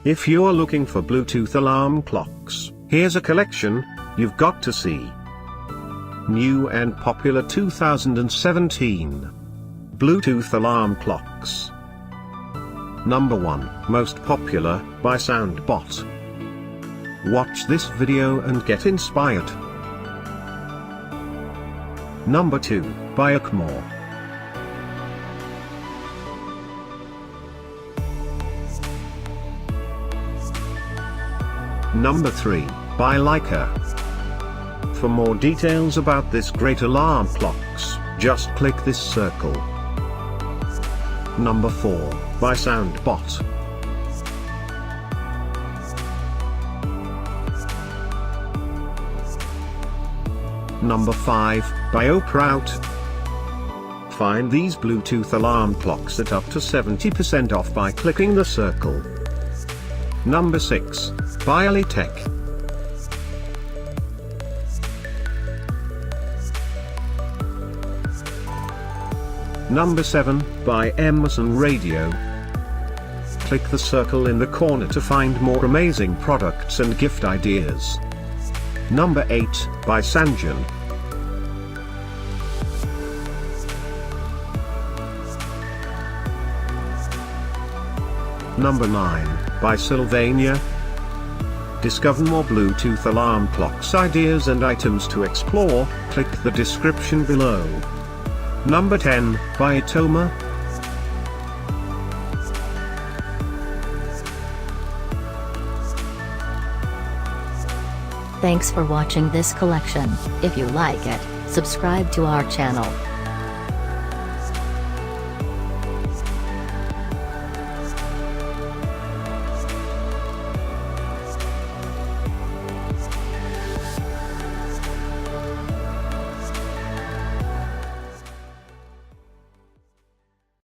If you're looking for Bluetooth alarm clocks, here's a collection you've got to see. New and popular 2017 Bluetooth alarm clocks. Number 1, most popular, by SoundBot. Watch this video and get inspired. Number 2, by Accmor. Number 3, by Iyzer. For more details about this great alarm clocks, just click this circle. Number 4, by SoundBot. Number 5, by OPROUT. Find these Bluetooth alarm clocks at up to 70% off by clicking the circle. Number 6, by Allytech. Number 7, by Ravio. Click the circle in the corner to find more amazing products and gift ideas. Number 8, by Sanjan. Number 9, by Sylvania. Discover more Bluetooth alarm clocks ideas and items to explore, click the description below. Number 10, by Accmor. Thanks for watching this collection. If you like it, subscribe to our channel.